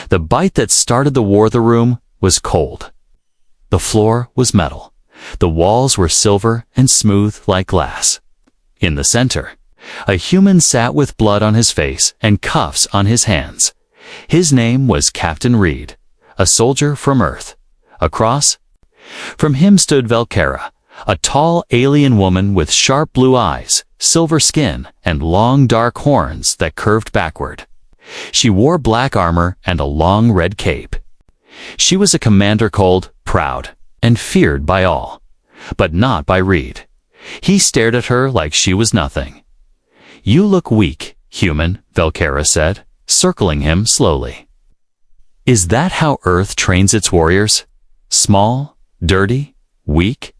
The bite that started the war of the room was cold. The floor was metal. The walls were silver and smooth like glass. In the center, a human sat with blood on his face and cuffs on his hands. His name was Captain Reed, a soldier from Earth. Across from him stood Velkara, a tall alien woman with sharp blue eyes, silver skin, and long dark horns that curved backward. She wore black armor and a long red cape. She was a commander cold, proud, and feared by all, but not by Reed. He stared at her like she was nothing. "You look weak, human," Velkara said, circling him slowly. "Is that how Earth trains its warriors? Small, dirty, weak?"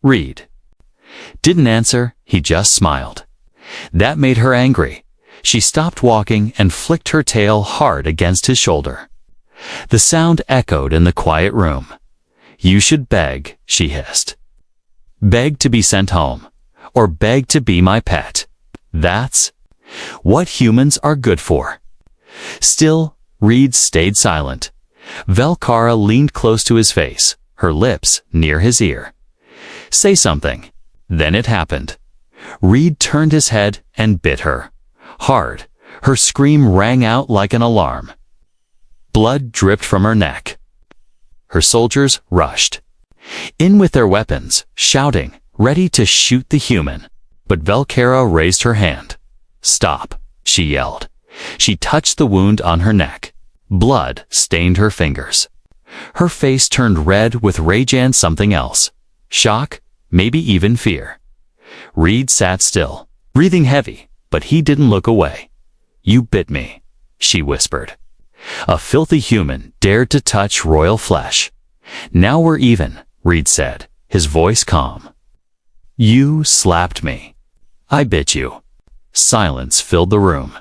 Reed didn't answer, he just smiled. That made her angry. She stopped walking and flicked her tail hard against his shoulder. The sound echoed in the quiet room. "You should beg," she hissed. "Beg to be sent home, or beg to be my pet. That's what humans are good for." Still, Reed stayed silent. Velkara leaned close to his face, her lips near his ear. "Say something." Then it happened. Reed turned his head and bit her. Hard, her scream rang out like an alarm. Blood dripped from her neck. Her soldiers rushed in with their weapons, shouting, ready to shoot the human. But Velkara raised her hand. "Stop," she yelled. She touched the wound on her neck. Blood stained her fingers. Her face turned red with rage and something else. Shock, maybe even fear. Reed sat still, breathing heavy, but he didn't look away. "You bit me," she whispered. A filthy human dared to touch royal flesh. "Now we're even," Reed said, his voice calm. "You slapped me. I bit you." Silence filled the room.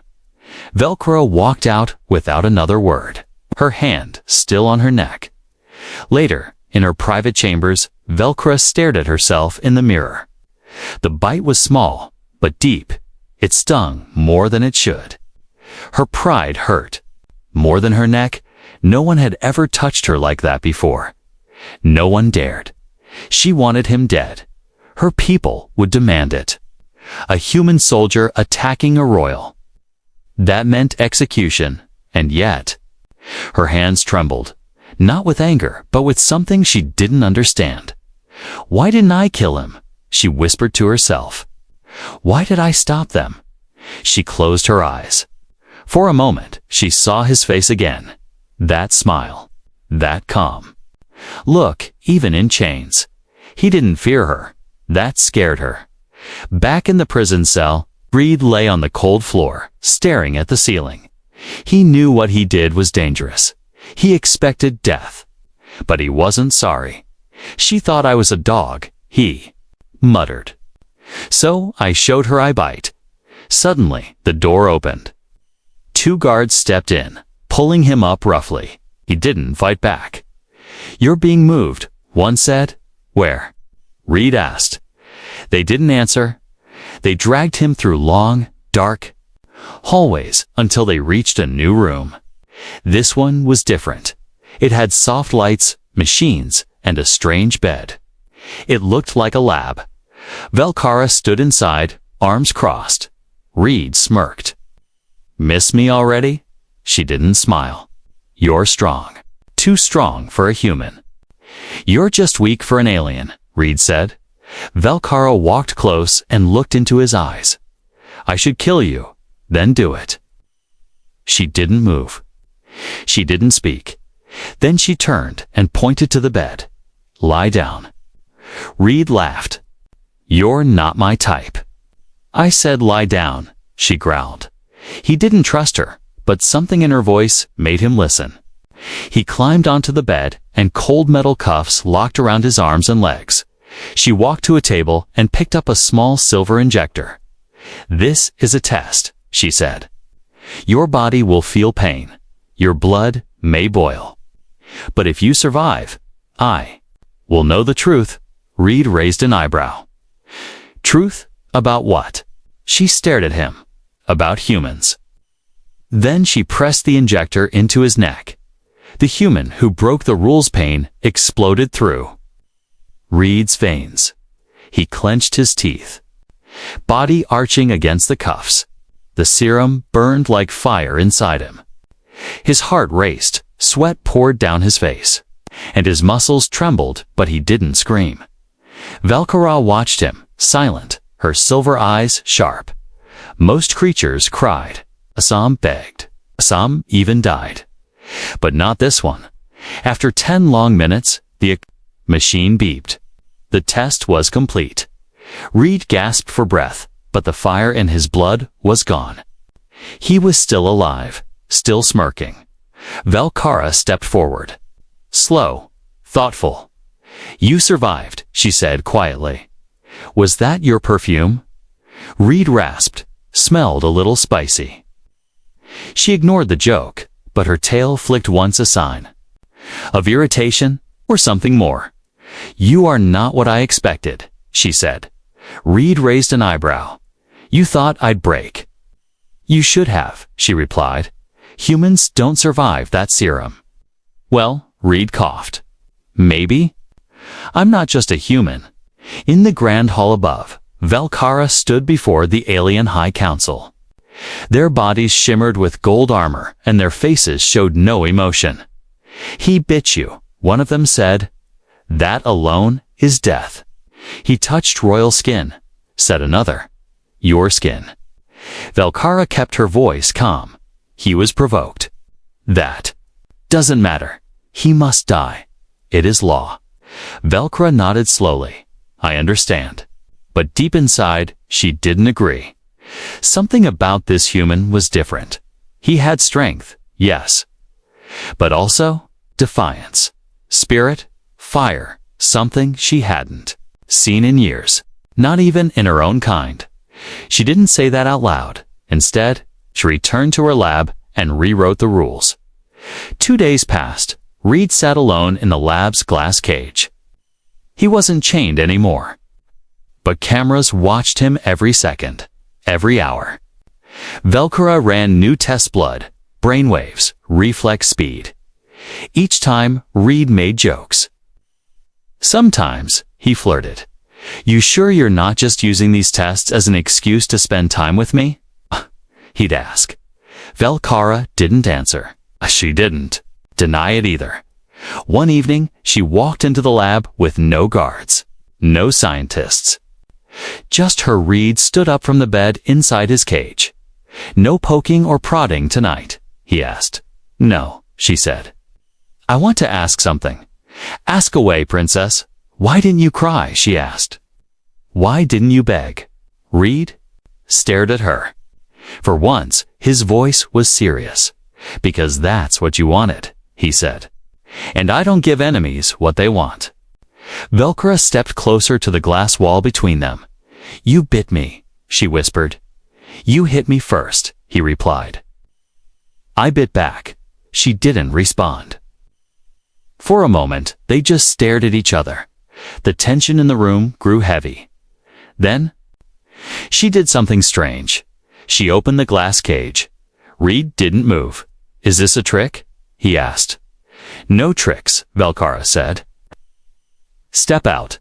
Velkara walked out without another word, her hand still on her neck. Later, in her private chambers, Velkara stared at herself in the mirror. The bite was small, but deep. It stung more than it should. Her pride hurt. More than her neck, no one had ever touched her like that before. No one dared. She wanted him dead. Her people would demand it. A human soldier attacking a royal. That meant execution, and yet her hands trembled, not with anger, but with something she didn't understand. "Why didn't I kill him?" she whispered to herself. "Why did I stop them?" She closed her eyes. For a moment, she saw his face again. That smile, that calm. Look, even in chains. He didn't fear her. That scared her. Back in the prison cell, Reed lay on the cold floor, staring at the ceiling. He knew what he did was dangerous. He expected death. But he wasn't sorry. "She thought I was a dog," he muttered. "So I showed her I bite." Suddenly, the door opened. 2 guards stepped in, pulling him up roughly. He didn't fight back. "You're being moved," one said. "Where?" Reed asked. They didn't answer. They dragged him through long, dark hallways until they reached a new room. This one was different. It had soft lights, machines, and a strange bed. It looked like a lab. Velkara stood inside, arms crossed. Reed smirked. "Miss me already?" She didn't smile. "You're strong. Too strong for a human." "You're just weak for an alien," Reed said. Velkara walked close and looked into his eyes. "I should kill you, then do it." She didn't move. She didn't speak. Then she turned and pointed to the bed. "Lie down." Reed laughed. "You're not my type." "I said lie down," she growled. He didn't trust her, but something in her voice made him listen. He climbed onto the bed, and cold metal cuffs locked around his arms and legs. She walked to a table and picked up a small silver injector. "This is a test," she said. "Your body will feel pain. Your blood may boil. But if you survive, I will know the truth." Reed raised an eyebrow. "Truth? About what?" She stared at him. "About humans." Then she pressed the injector into his neck. The human who broke the rules pain exploded through Reed's veins. He clenched his teeth, body arching against the cuffs. The serum burned like fire inside him. His heart raced, sweat poured down his face, and his muscles trembled, but he didn't scream. Valkyra watched him, silent, her silver eyes sharp. Most creatures cried. Some begged. Some even died. But not this one. After 10 long minutes, the machine beeped. The test was complete. Reed gasped for breath, but the fire in his blood was gone. He was still alive, still smirking. Valkyra stepped forward. Slow, thoughtful. "You survived," she said quietly. "Was that your perfume?" Reed rasped, smelled a little spicy. She ignored the joke, but her tail flicked once a sign of irritation or something more. "You are not what I expected," she said. Reed raised an eyebrow. "You thought I'd break." "You should have," she replied. "Humans don't survive that serum." "Well," Reed coughed. "Maybe. I'm not just a human." In the grand hall above, Valkyra stood before the alien High Council. Their bodies shimmered with gold armor, and their faces showed no emotion. "He bit you," one of them said. "That alone is death." "He touched royal skin," said another. "Your skin." Valkyra kept her voice calm. He was provoked. "That doesn't matter. He must die. It is law." Valkyra nodded slowly. "I understand." But deep inside, she didn't agree. Something about this human was different. He had strength, yes, but also defiance, spirit, fire, something she hadn't seen in years, not even in her own kind. She didn't say that out loud. Instead, she returned to her lab and rewrote the rules. 2 days passed. Reed sat alone in the lab's glass cage. He wasn't chained anymore, but cameras watched him every second, every hour. Valkyra ran new test blood, brainwaves, reflex speed. Each time, Reed made jokes. Sometimes, he flirted. "You sure you're not just using these tests as an excuse to spend time with me?" he'd ask. Valkyra didn't answer. She didn't deny it either. One evening, she walked into the lab with no guards, no scientists. Just her. Reed stood up from the bed inside his cage. "No poking or prodding tonight?" he asked. "No," she said. "I want to ask something." "Ask away, princess." "Why didn't you cry?" she asked. "Why didn't you beg?" Reed stared at her. For once, his voice was serious. "Because that's what you wanted," he said. "And I don't give enemies what they want." Valkyra stepped closer to the glass wall between them. "You bit me," she whispered. "You hit me first," he replied. I bit back. She didn't respond. For a moment, they just stared at each other. The tension in the room grew heavy. Then, she did something strange. She opened the glass cage. Reed didn't move. "Is this a trick?" he asked. "No tricks," Valkyra said. "Step out."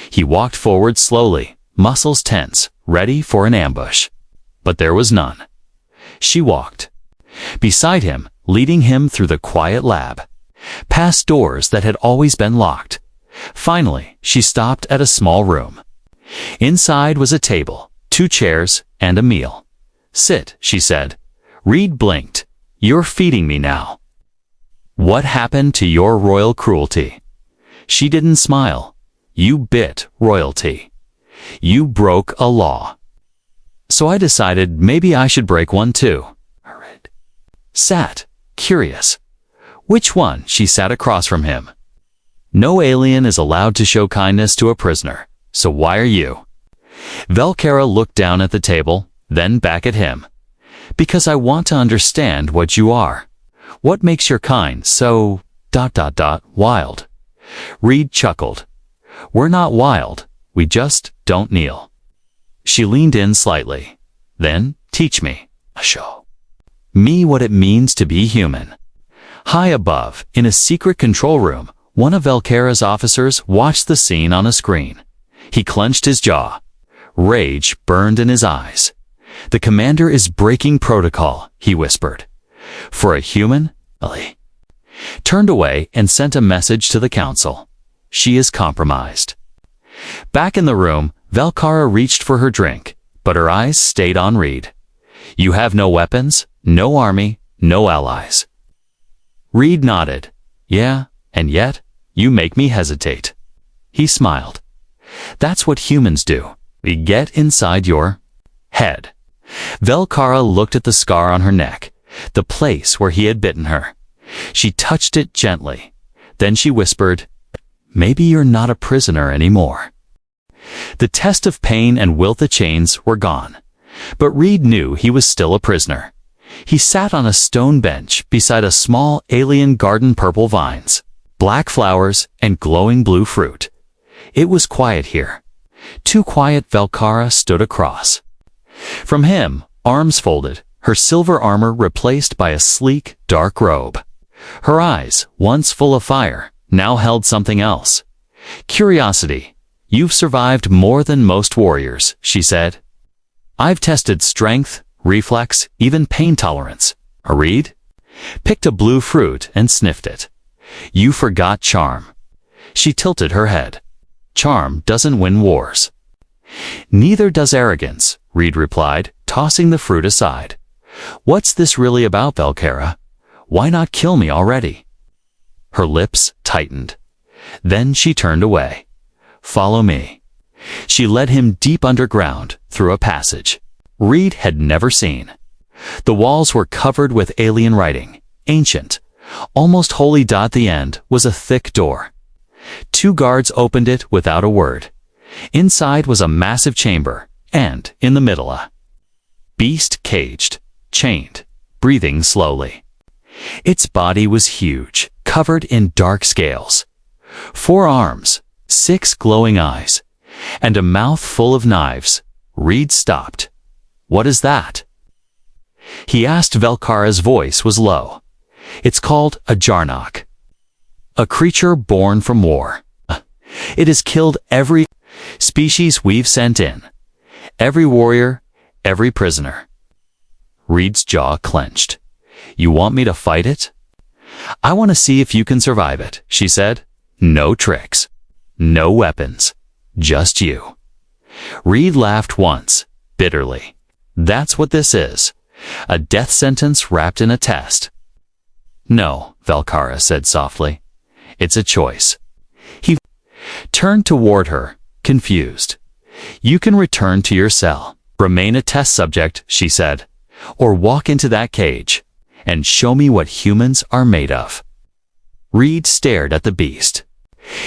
He walked forward slowly, muscles tense, ready for an ambush. But there was none. She walked beside him, leading him through the quiet lab, past doors that had always been locked. Finally, she stopped at a small room. Inside was a table, 2 chairs, and a meal. "Sit," she said. Reed blinked. "You're feeding me now." "What happened to your royal cruelty?" She didn't smile. "You bit royalty. You broke a law. So I decided maybe I should break one too." Reed sat, curious. "Which one?" She sat across from him. "No alien is allowed to show kindness to a prisoner, so why are you?" Valkyra looked down at the table, then back at him. "Because I want to understand what you are. What makes your kind so... wild?" Reed chuckled. "We're not wild, we just don't kneel." She leaned in slightly. "Then, teach me." "A show." me what it means to be human. High above, in a secret control room, one of Velcara's officers watched the scene on a screen. He clenched his jaw. Rage burned in his eyes. "The commander is breaking protocol," he whispered. "For a human?" Ellie turned away and sent a message to the council. "She is compromised." Back in the room, Velcara reached for her drink, but her eyes stayed on Reed. "You have no weapons, no army, no allies." Reed nodded. "Yeah, and yet, you make me hesitate." He smiled. "That's what humans do. We get inside your head." Velcara looked at the scar on her neck, the place where he had bitten her. She touched it gently. Then she whispered, "Maybe you're not a prisoner anymore." The test of pain and will the chains were gone. But Reed knew he was still a prisoner. He sat on a stone bench beside a small alien garden, purple vines, black flowers, and glowing blue fruit. It was quiet here. Too quiet. Velcara stood across from him, arms folded, her silver armor replaced by a sleek, dark robe. Her eyes, once full of fire, now held something else. Curiosity. "You've survived more than most warriors," she said. "I've tested strength, reflex, even pain tolerance." Reed picked a blue fruit and sniffed it. "You forgot charm." She tilted her head. "Charm doesn't win wars." "Neither does arrogance," Reed replied, tossing the fruit aside. "What's this really about, Velcara? Why not kill me already?" Her lips tightened. Then she turned away. "Follow me." She led him deep underground, through a passage Reed had never seen. The walls were covered with alien writing, ancient, almost holy. At the end was a thick door. 2 guards opened it without a word. Inside was a massive chamber, and, in the middle, a beast caged, chained, breathing slowly. Its body was huge, covered in dark scales. 4 arms, 6 glowing eyes, and a mouth full of knives. Reed stopped. "What is that?" he asked. Velcara's voice was low. "It's called a Jarnok. A creature born from war. It has killed every species we've sent in. Every warrior, every prisoner." Reed's jaw clenched. "You want me to fight it?" "I want to see if you can survive it," she said. "No tricks. No weapons. Just you." Reed laughed once, bitterly. "That's what this is. A death sentence wrapped in a test." "No," Velcara said softly. "It's a choice." He turned toward her, confused. "You can return to your cell, remain a test subject," she said, "or walk into that cage and show me what humans are made of." Reed stared at the beast.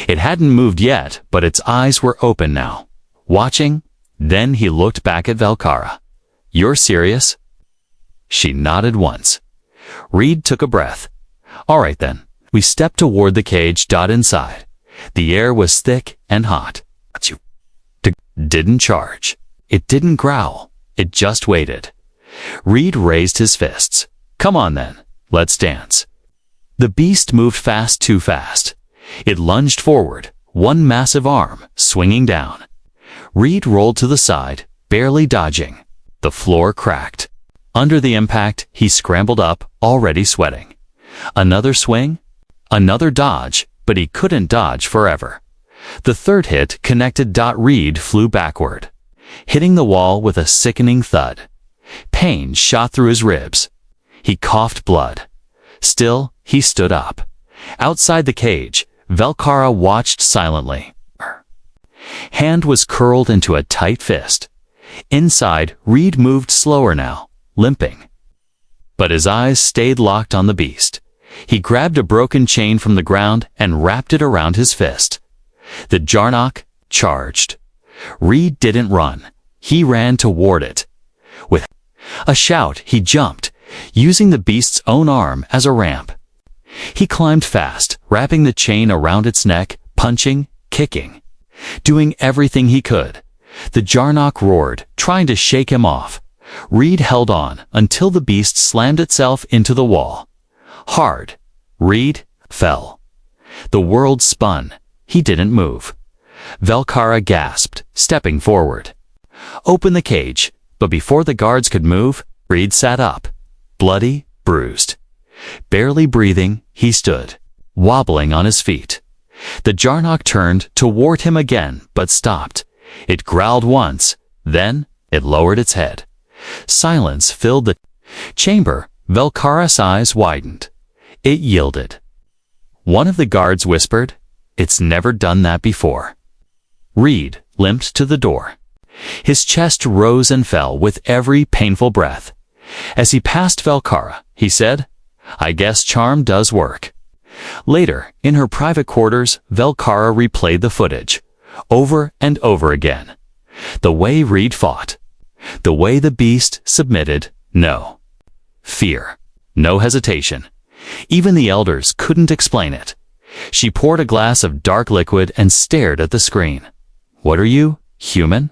It hadn't moved yet, but its eyes were open now, watching. Then he looked back at Velcara. "You're serious?" She nodded once. Reed took a breath. "All right then." We stepped toward the cage. Inside, the air was thick and hot. It didn't charge. It didn't growl. It just waited. Reed raised his fists. "Come on then, let's dance." The beast moved fast, too fast. It lunged forward, one massive arm swinging down. Reed rolled to the side, barely dodging. The floor cracked. Under the impact, he scrambled up, already sweating. Another swing, another dodge, but he couldn't dodge forever. The third hit connected. Reed flew backward, hitting the wall with a sickening thud. Pain shot through his ribs. He coughed blood. Still, he stood up. Outside the cage, Velcara watched silently. Her hand was curled into a tight fist. Inside, Reed moved slower now, limping. But his eyes stayed locked on the beast. He grabbed a broken chain from the ground and wrapped it around his fist. The Jarnok charged. Reed didn't run. He ran toward it. With a shout, he jumped, using the beast's own arm as a ramp. He climbed fast, wrapping the chain around its neck, punching, kicking, doing everything he could. The Jarnok roared, trying to shake him off, Reed held on until the beast slammed itself into the wall. Hard. Reed fell. The world spun. He didn't move. Velkara gasped, stepping forward. Open the cage, but before the guards could move, Reed sat up. Bloody, bruised. Barely breathing, he stood, wobbling on his feet. The Jarnock turned toward him again, but stopped. It growled once, then it lowered its head. Silence filled the chamber. Velkara's eyes widened. It yielded. One of the guards whispered, "It's never done that before." Reed limped to the door. His chest rose and fell with every painful breath. As he passed Velkara, he said, "I guess charm does work." Later, in her private quarters, Velkara replayed the footage, over and over again. The way Reed fought. The way the beast submitted. No fear. No hesitation. Even the elders couldn't explain it. She poured a glass of dark liquid and stared at the screen. "What are you, human?"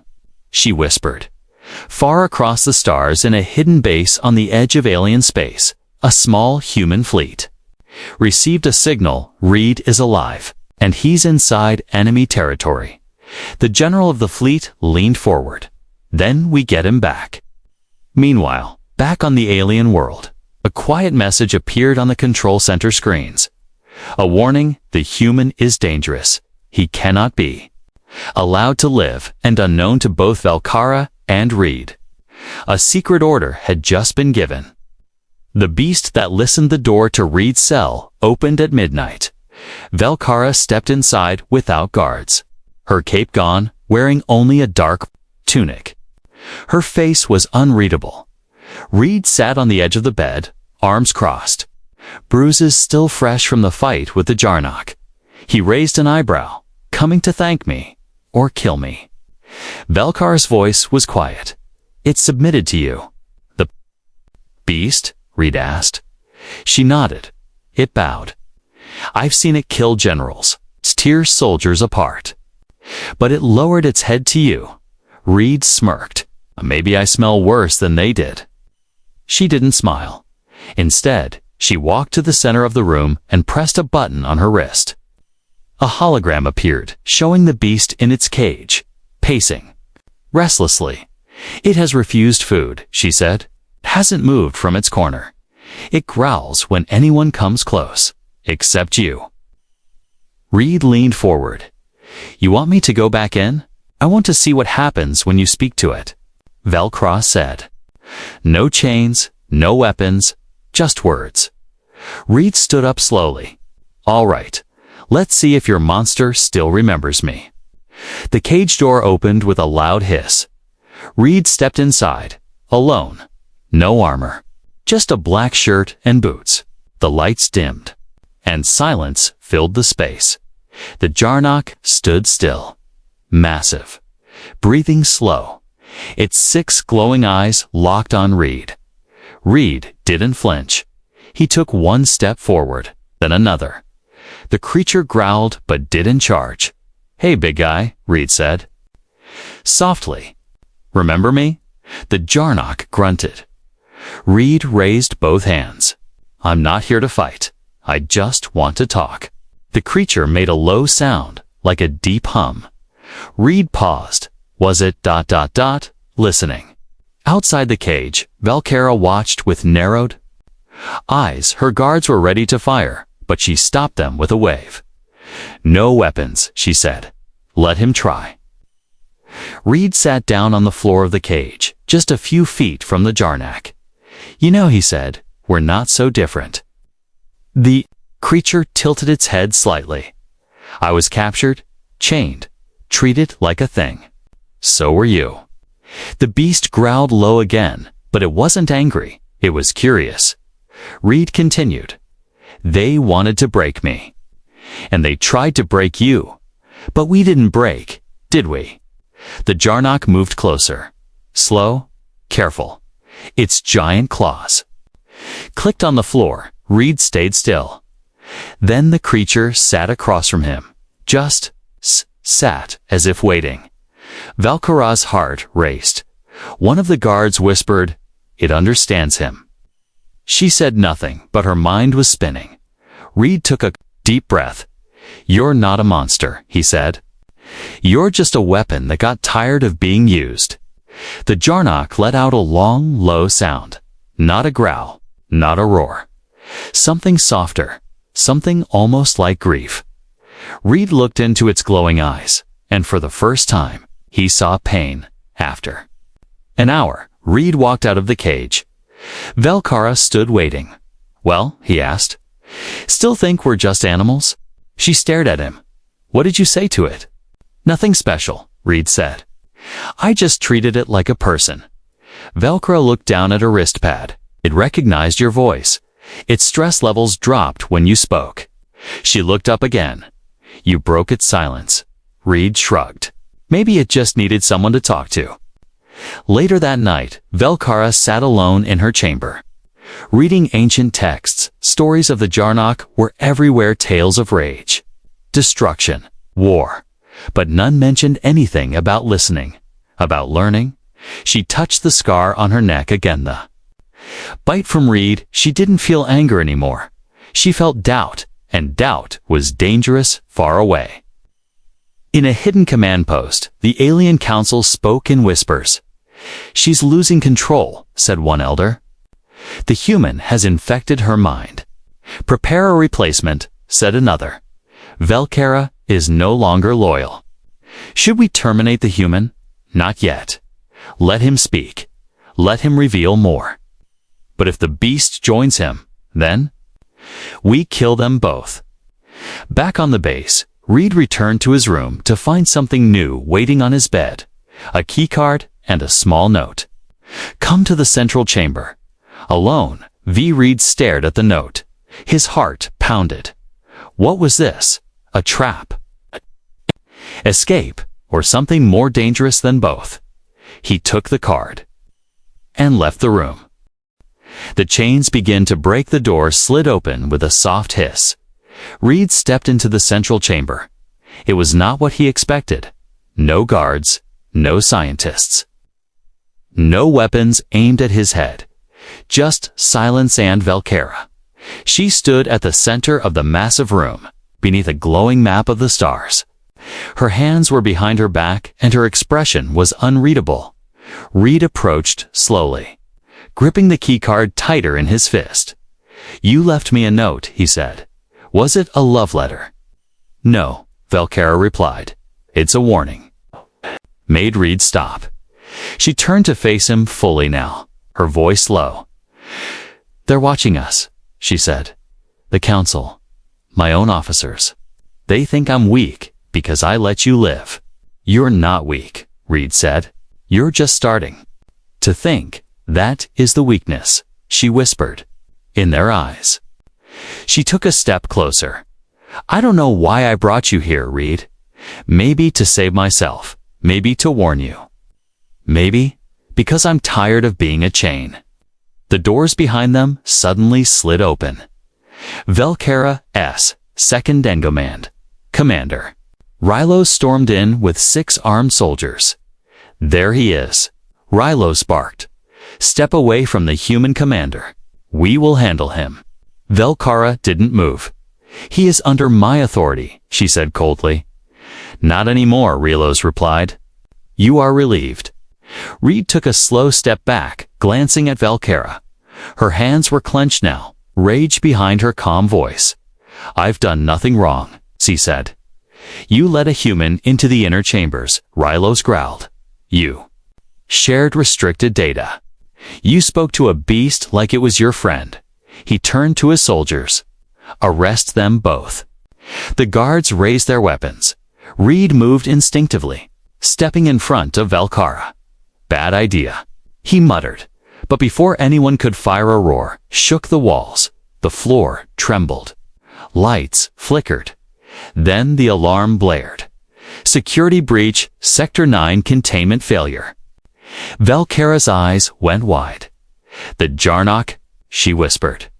she whispered. Far across the stars in a hidden base on the edge of alien space, a small human fleet received a signal. Reed is alive, and he's inside enemy territory. The general of the fleet leaned forward. "Then we get him back." Meanwhile, back on the alien world, a quiet message appeared on the control center screens. A warning: the human is dangerous. He cannot be allowed to live, and unknown to both Velkara and Reed. A secret order had just been given. The beast that listened the door to Reed's cell opened at midnight. Velkara stepped inside without guards. Her cape gone, wearing only a dark tunic. Her face was unreadable. Reed sat on the edge of the bed, arms crossed. Bruises still fresh from the fight with the Jarnock. He raised an eyebrow. "Coming to thank me, or kill me?" Velkar's voice was quiet. "It submitted to you." "The beast?" Reed asked. She nodded. "It bowed. I've seen it kill generals, tear soldiers apart. But it lowered its head to you." Reed smirked. "Maybe I smell worse than they did." She didn't smile. Instead, she walked to the center of the room and pressed a button on her wrist. A hologram appeared, showing the beast in its cage, pacing restlessly. "It has refused food," she said. "It hasn't moved from its corner. It growls when anyone comes close, except you." Reed leaned forward. "You want me to go back in? I want to see what happens when you speak to it," Velkara said. "No chains, no weapons, just words." Reed stood up slowly. "All right, let's see if your monster still remembers me." The cage door opened with a loud hiss. Reed stepped inside, alone. No armor, just a black shirt and boots. The lights dimmed, and silence filled the space. The Jarnock stood still, massive, breathing slow, its 6 glowing eyes locked on Reed. Reed didn't flinch. He took one step forward, then another. The creature growled but didn't charge. "Hey, big guy," Reed said softly. "Remember me?" The Jarnock grunted. Reed raised both hands. "I'm not here to fight. I just want to talk." The creature made a low sound, like a deep hum. Reed paused. Was it ... listening? Outside the cage, Velkara watched with narrowed eyes. Her guards were ready to fire, but she stopped them with a wave. "No weapons," she said. "Let him try." Reed sat down on the floor of the cage, just a few feet from the Jarnock. "You know," he said, "we're not so different." The creature tilted its head slightly. "I was captured, chained, treated like a thing. So were you." The beast growled low again, but it wasn't angry. It was curious. Reed continued. "They wanted to break me. And they tried to break you. But we didn't break, did we?" The Jarnock moved closer. Slow, careful. Its giant claws clicked on the floor. Reed stayed still. Then the creature sat across from him. Just sat, as if waiting. Velkara's heart raced. One of the guards whispered, "It understands him." She said nothing, but her mind was spinning. Reed took a deep breath. "You're not a monster," he said. "You're just a weapon that got tired of being used." The Jarnock let out a long, low sound. Not a growl, not a roar. Something softer, something almost like grief. Reed looked into its glowing eyes, and for the first time, he saw pain after. An hour, Reed walked out of the cage. Velkara stood waiting. "Well," he asked, "still think we're just animals?" She stared at him. "What did you say to it?" "Nothing special," Reed said. "I just treated it like a person." Velkara looked down at her wrist pad. "It recognized your voice. Its stress levels dropped when you spoke." She looked up again. "You broke its silence." Reed shrugged. Maybe it just needed someone to talk to. Later that night, Velkara sat alone in her chamber. Reading ancient texts, stories of the Jarnock were everywhere, tales of rage, destruction, war. But none mentioned anything about listening, about learning. She touched the scar on her neck again. The bite from Reed, she didn't feel anger anymore. She felt doubt, and doubt was dangerous far away. In a hidden command post, the alien council spoke in whispers. "She's losing control," said one elder. "The human has infected her mind." "Prepare a replacement," said another. "Velkara is no longer loyal." "Should we terminate the human?" "Not yet. Let him speak. Let him reveal more." "But if the beast joins him, then?" "We kill them both." Back on the base, Reed returned to his room to find something new waiting on his bed. A keycard and a small note. "Come to the central chamber." Alone, Reed stared at the note. His heart pounded. What was this? A trap? Escape, or something more dangerous than both? He took the card and left the room. The chains began to break. The door slid open with a soft hiss. Reed stepped into the central chamber. It was not what he expected. No guards, no scientists. No weapons aimed at his head. Just silence and Velkara. She stood at the center of the massive room, beneath a glowing map of the stars. Her hands were behind her back, and her expression was unreadable. Reed approached slowly, gripping the keycard tighter in his fist. "You left me a note," he said. "Was it a love letter?" "No," Velkara replied. "It's a warning." Made Reed stop. She turned to face him fully now, her voice low. "They're watching us," she said. "The council, my own officers. They think I'm weak because I let you live." "You're not weak," Reed said. "You're just starting to think. That is the weakness," she whispered, in their eyes. She took a step closer. "I don't know why I brought you here, Reed. Maybe to save myself, maybe to warn you. Maybe because I'm tired of being a chain." The doors behind them suddenly slid open. Velkara's second in command, Commander Rylos, stormed in with 6 armed soldiers. "There he is," Rylos barked. "Step away from the human commander. We will handle him." Velkara didn't move. "He is under my authority," she said coldly. "Not anymore," Rylos replied. "You are relieved." Reed took a slow step back, glancing at Velkara. Her hands were clenched now, rage behind her calm voice. "I've done nothing wrong," she said. "You let a human into the inner chambers," Rylos growled. "You shared restricted data. You spoke to a beast like it was your friend." He turned to his soldiers. "Arrest them both." The guards raised their weapons. Reed moved instinctively, stepping in front of Velkara. "Bad idea," he muttered. But before anyone could fire, a roar shook the walls. The floor trembled. Lights flickered. Then the alarm blared. "Security breach, Sector 9 containment failure." Velkara's eyes went wide. "The Jarnock," she whispered.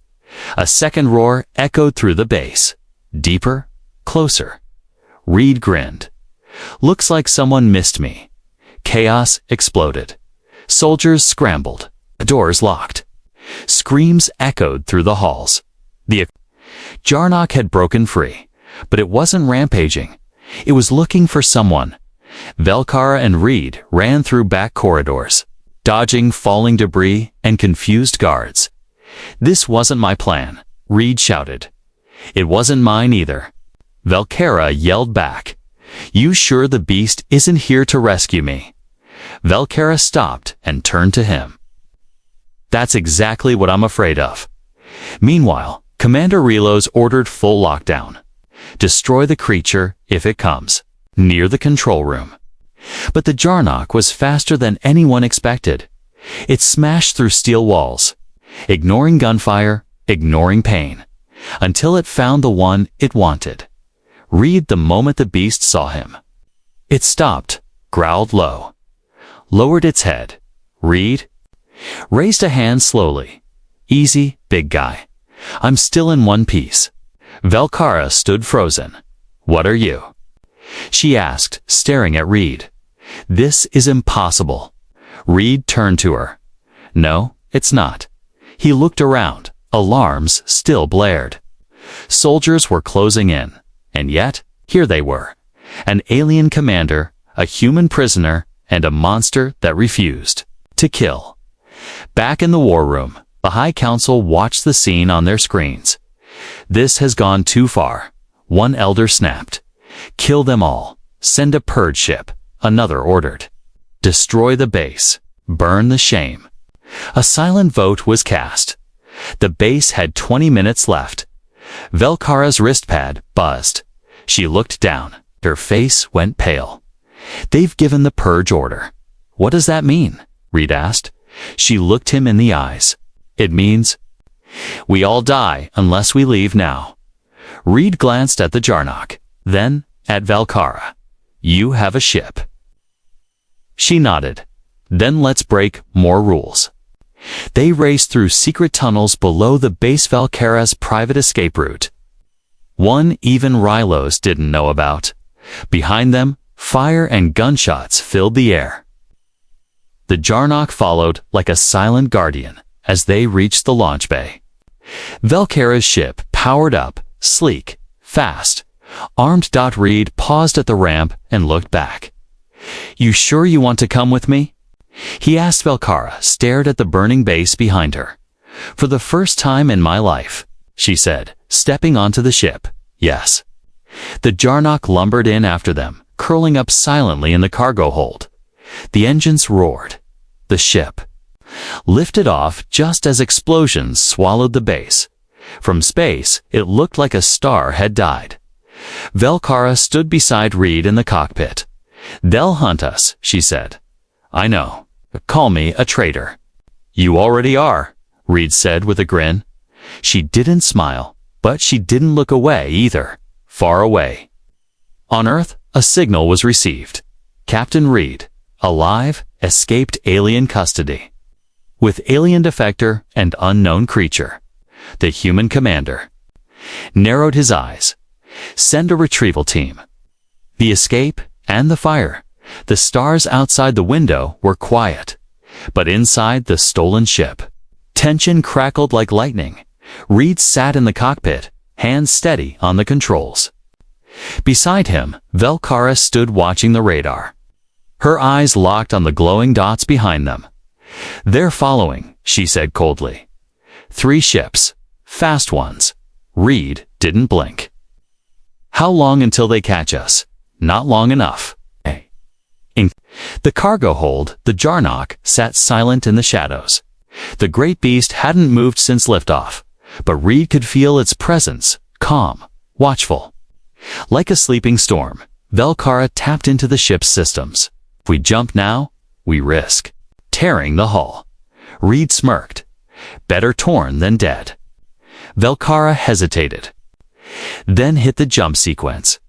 A second roar echoed through the base. Deeper, closer. Reed grinned. "Looks like someone missed me." Chaos exploded. Soldiers scrambled. The doors locked. Screams echoed through the halls. The Jarnock had broken free, but it wasn't rampaging. It was looking for someone. Velkara and Reed ran through back corridors, dodging falling debris and confused guards. "This wasn't my plan," Reed shouted. "It wasn't mine either." Velkara yelled back, "You sure the beast isn't here to rescue me?" Velkara stopped and turned to him. "That's exactly what I'm afraid of." Meanwhile, Commander Relos ordered full lockdown. Destroy the creature if it comes near the control room. But the Jarnock was faster than anyone expected. It smashed through steel walls, ignoring gunfire, ignoring pain, until it found the one it wanted. Reed the moment the beast saw him. It stopped, growled low, lowered its head. Reed raised a hand slowly. "Easy, big guy. I'm still in one piece." Velkara stood frozen. "What are you?" she asked, staring at Reed. "This is impossible." Reed turned to her. "No, it's not." He looked around. Alarms still blared. Soldiers were closing in, and yet, here they were. An alien commander, a human prisoner, and a monster that refused to kill. Back in the war room, the High Council watched the scene on their screens. "This has gone too far," one elder snapped. "Kill them all. Send a purge ship," another ordered. "Destroy the base. Burn the shame." A silent vote was cast. The base had 20 minutes left. Velkara's wristpad buzzed. She looked down. Her face went pale. "They've given the purge order." "What does that mean?" Reed asked. She looked him in the eyes. "It means we all die unless we leave now." Reed glanced at the Jarnock, then at Velkara. "You have a ship." She nodded. "Then let's break more rules." They raced through secret tunnels below the base, Velkara's private escape route. One even Rylos didn't know about. Behind them, fire and gunshots filled the air. The Jarnock followed like a silent guardian as they reached the launch bay. Velkara's ship powered up, sleek, fast. Armed. Reed paused at the ramp and looked back. "You sure you want to come with me?" he asked. Velkara stared at the burning base behind her. "For the first time in my life," she said, stepping onto the ship. "Yes." The Jarnock lumbered in after them, curling up silently in the cargo hold. The engines roared. The ship lifted off just as explosions swallowed the base. From space, it looked like a star had died. Velkara stood beside Reed in the cockpit. "They'll hunt us," she said. "I know. Call me a traitor." "You already are," Reed said with a grin. She didn't smile, but she didn't look away either. Far away. On Earth, a signal was received. Captain Reed, alive, escaped alien custody. With alien defector and unknown creature. The human commander narrowed his eyes. "Send a retrieval team." The escape and the fire. The stars outside the window were quiet, but inside the stolen ship, tension crackled like lightning. Reed sat in the cockpit, hands steady on the controls. Beside him, Velkara stood watching the radar. Her eyes locked on the glowing dots behind them. "They're following," she said coldly. 3 ships, fast ones. Reed didn't blink. "How long until they catch us?" "Not long enough." In the cargo hold, the Jarnock sat silent in the shadows. The great beast hadn't moved since liftoff, but Reed could feel its presence, calm, watchful. Like a sleeping storm, Velkara tapped into the ship's systems. "If we jump now, we risk tearing the hull." Reed smirked. "Better torn than dead." Velkara hesitated, then hit the jump sequence.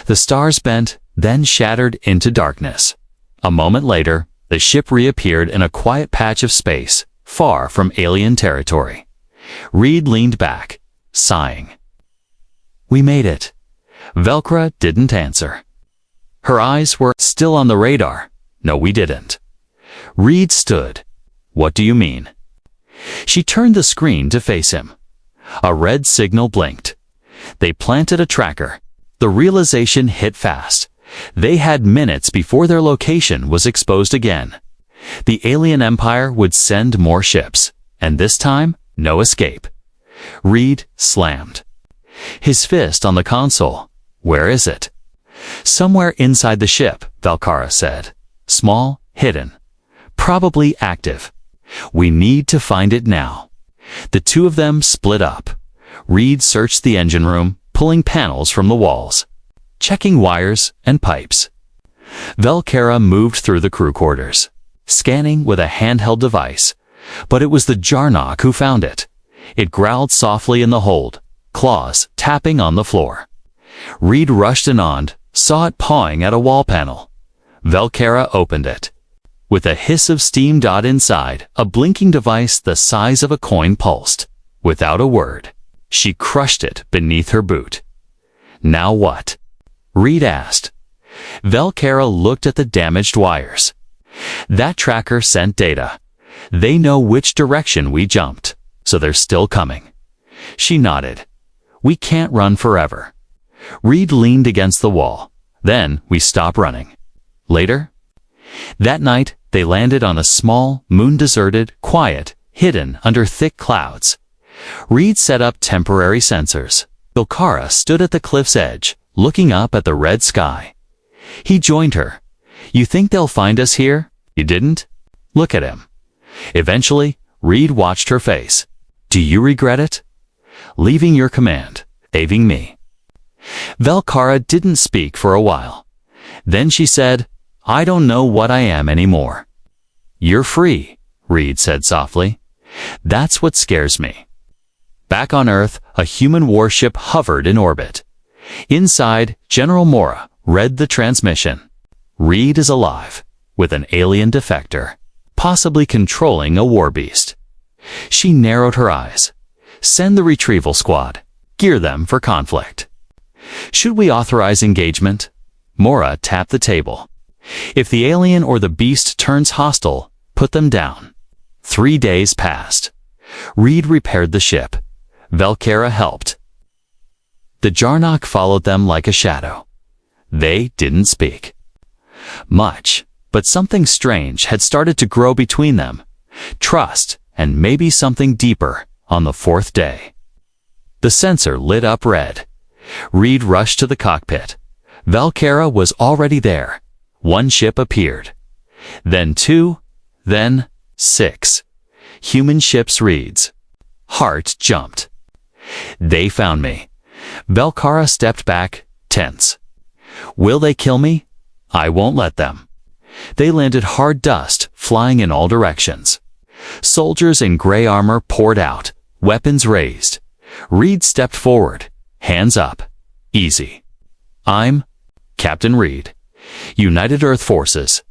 The stars bent, then shattered into darkness. A moment later, the ship reappeared in a quiet patch of space, far from alien territory. Reed leaned back, sighing. "We made it." Velkara didn't answer. Her eyes were still on the radar. "No, we didn't." Reed stood. What do you mean? She turned the screen to face him. A red signal blinked. They planted a tracker. The realization hit fast. They had minutes before their location was exposed again. The alien empire would send more ships, and this time, no escape. Reed slammed. His fist on the console. Where is it? Somewhere inside the ship, Valkara said. Small, hidden. Probably active. We need to find it now. The two of them split up. Reed searched the engine room, pulling panels from the walls, checking wires and pipes. Valkara moved through the crew quarters, scanning with a handheld device, but it was the Jarnock who found it. It growled softly in the hold, claws tapping on the floor. Reed rushed and on, saw it pawing at a wall panel. Valkara opened it. With a hiss of steam inside, a blinking device the size of a coin pulsed. Without a word, she crushed it beneath her boot. Now what? Reed asked. Valkara looked at the damaged wires. That tracker sent data. They know which direction we jumped, so they're still coming. She nodded. We can't run forever. Reed leaned against the wall. Then we stop running. Later? That night, they landed on a small, moon-deserted, quiet, hidden under thick clouds. Reed set up temporary sensors. Valkara stood at the cliff's edge, looking up at the red sky. He joined her. You think they'll find us here? You didn't? Look at him. Eventually, Reed watched her face. Do you regret it? Leaving your command, saving me. Valkara didn't speak for a while. Then she said, I don't know what I am anymore. You're free, Reed said softly. That's what scares me. Back on Earth, a human warship hovered in orbit. Inside, General Mora read the transmission. Reed is alive, with an alien defector, possibly controlling a war beast. She narrowed her eyes. Send the retrieval squad. Gear them for conflict. Should we authorize engagement? Mora tapped the table. If the alien or the beast turns hostile, put them down. 3 days passed. Reed repaired the ship. Valkara helped. The Jarnock followed them like a shadow. They didn't speak much, but something strange had started to grow between them. Trust, and maybe something deeper, on the 4th day. The sensor lit up red. Reed rushed to the cockpit. Valkara was already there. 1 ship appeared. Then 2, then 6. Human ships. Reed's heart jumped. They found me. Valkara stepped back, tense. Will they kill me? I won't let them. They landed hard dust, flying in all directions. Soldiers in gray armor poured out, weapons raised. Reed stepped forward, hands up. Easy. I'm Captain Reed, United Earth Forces.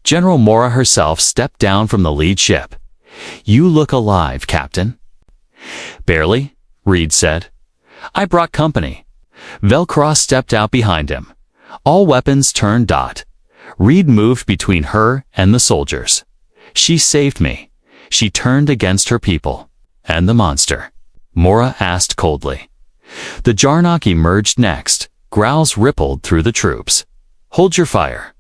General Mora herself stepped down from the lead ship. You look alive, Captain. Barely, Reed said. I brought company. Valkara stepped out behind him. All weapons turned. Reed moved between her and the soldiers. She saved me. She turned against her people. And the monster? Mora asked coldly. The Jarnock emerged next. Growls rippled through the troops. Hold your fire.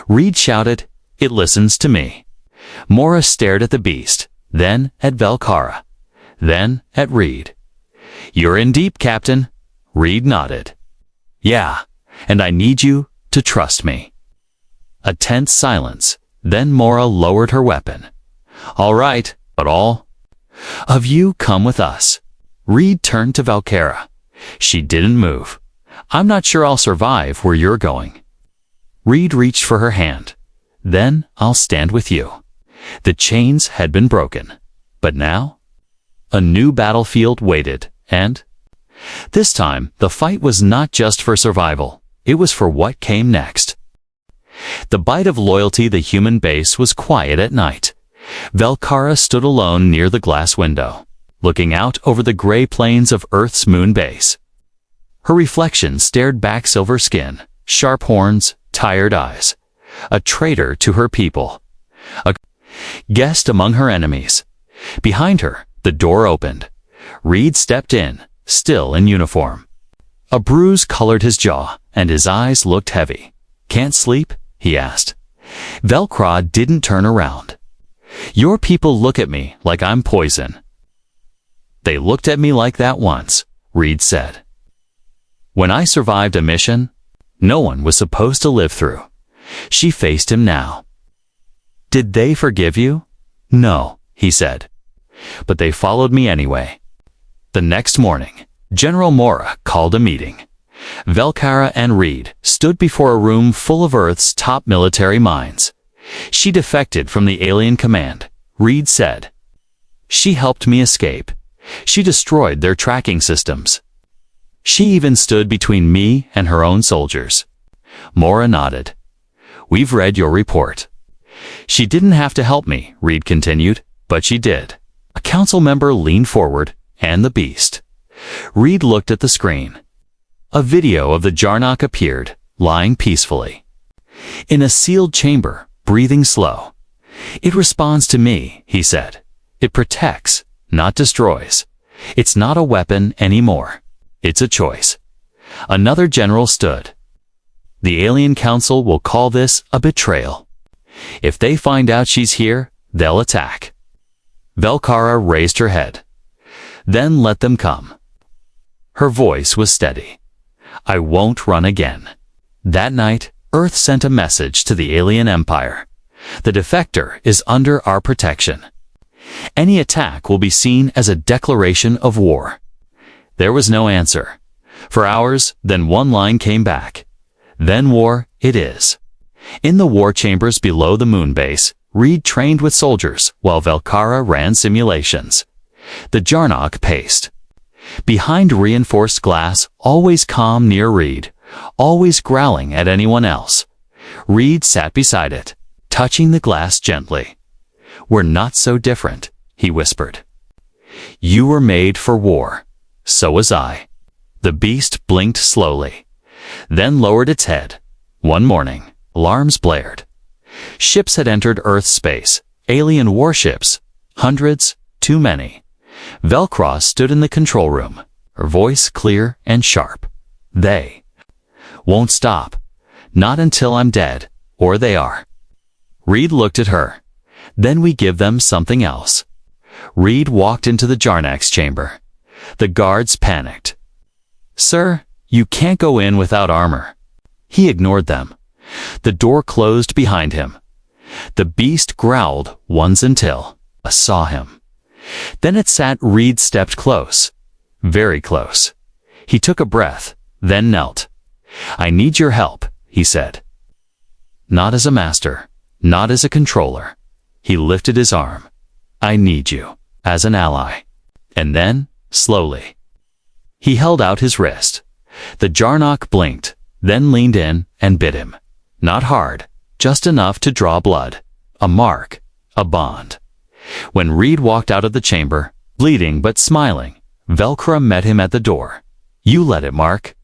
Reed shouted, It listens to me. Mora stared at the beast, then at Valkara, then at Reed. You're in deep, Captain. Reed nodded. Yeah, and I need you to trust me. A tense silence, then Mora lowered her weapon. All right, but all of you come with us. Reed turned to Valkara. She didn't move. I'm not sure I'll survive where you're going. Reed reached for her hand. Then I'll stand with you. The chains had been broken. But now? A new battlefield waited, and this time the fight was not just for survival. It was for what came next. The bite of loyalty. The human base was quiet at night. Valkara stood alone near the glass window, looking out over the gray plains of Earth's moon base. Her reflection stared back, silver skin, sharp horns, tired eyes. A traitor to her people. A Guest among her enemies. Behind her, the door opened. Reed stepped in, still in uniform. A bruise colored his jaw, and his eyes looked heavy. "Can't sleep?" he asked. Velcro didn't turn around. "Your people look at me like I'm poison." "They looked at me like that once," Reed said. "When I survived a mission no one was supposed to live through." She faced him now. "Did they forgive you?" "No," he said. "But they followed me anyway." The next morning, General Mora called a meeting. Velcara and Reed stood before a room full of Earth's top military minds. "She defected from the alien command," Reed said. "She helped me escape. She destroyed their tracking systems. She even stood between me and her own soldiers." Mora nodded. "We've read your report." "She didn't have to help me," Reed continued, "but she did." A council member leaned forward, and the beast. Reed looked at the screen. A video of the Jarnock appeared, lying peacefully. In a sealed chamber, breathing slow. "It responds to me," he said. "It protects, not destroys. It's not a weapon anymore. It's a choice." Another general stood. "The Alien Council will call this a betrayal. If they find out she's here, they'll attack." Velcara raised her head. "Then let them come." Her voice was steady. "I won't run again." That night, Earth sent a message to the alien empire. "The defector is under our protection. Any attack will be seen as a declaration of war." There was no answer. For hours, then one line came back. "Then war it is." In the war chambers below the moon base, Reed trained with soldiers while Velcara ran simulations. The Jarnock paced. Behind reinforced glass, always calm near Reed, always growling at anyone else. Reed sat beside it, touching the glass gently. "We're not so different," he whispered. "You were made for war. So was I." The beast blinked slowly, then lowered its head. One morning, alarms blared. Ships had entered Earth's space, alien warships, hundreds, too many. Velcro stood in the control room, her voice clear and sharp. "They won't stop. Not until I'm dead, or they are." Reed looked at her. "Then we give them something else." Reed walked into the Jarnock's chamber. The guards panicked. "Sir, you can't go in without armor." He ignored them. The door closed behind him. The beast growled once until I saw him. Then it sat. Reed stepped close, very close. He took a breath, then knelt. "I need your help," he said. "Not as a master, not as a controller." He lifted his arm. "I need you, as an ally." And then, slowly, he held out his wrist. The Jarnock blinked, then leaned in and bit him. Not hard, just enough to draw blood. A mark, a bond. When Reed walked out of the chamber, bleeding but smiling, Velcro met him at the door. "You let it, Mark."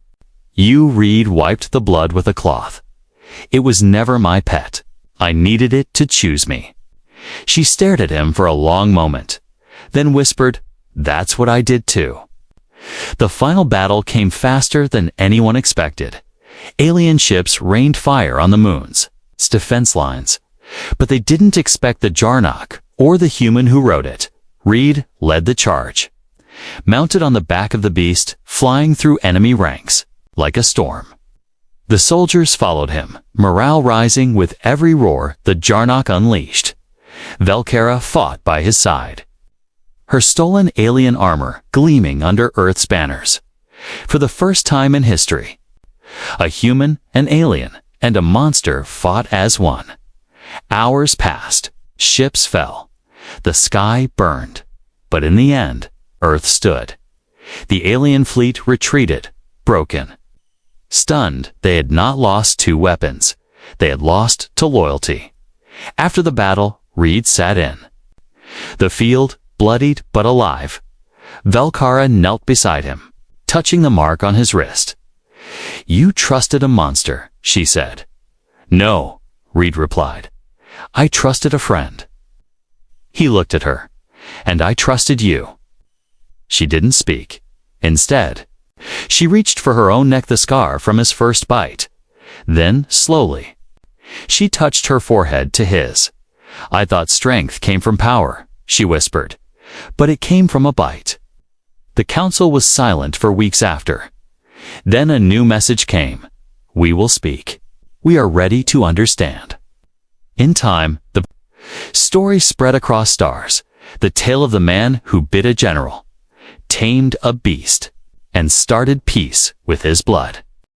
"You." Reed wiped the blood with a cloth. "It was never my pet. I needed it to choose me." She stared at him for a long moment, then whispered, "That's what I did too." The final battle came faster than anyone expected. Alien ships rained fire on the moons, its defense lines. But they didn't expect the Jarnock or the human who rode it. Reed led the charge. Mounted on the back of the beast, flying through enemy ranks, like a storm. The soldiers followed him, morale rising with every roar the Jarnock unleashed. Velcara fought by his side, her stolen alien armor gleaming under Earth's banners. For the first time in history, a human, an alien, and a monster fought as one. Hours passed, ships fell, the sky burned, but in the end, Earth stood. The alien fleet retreated, broken. Stunned, they had not lost two weapons. They had lost to loyalty. After the battle, Reed sat in. The field, bloodied but alive. Velcara knelt beside him, touching the mark on his wrist. "You trusted a monster," she said. "No," Reed replied. "I trusted a friend." He looked at her. And I trusted you. She didn't speak. Instead, she reached for her own neck, the scar from his first bite. Then, slowly, she touched her forehead to his. I thought strength came from power, she whispered, but it came from a bite. The council was silent for weeks after. Then a new message came. We will speak. We are ready to understand. In time, the story spread across stars, the tale of the man who bit a general, tamed a beast, and started peace with his blood.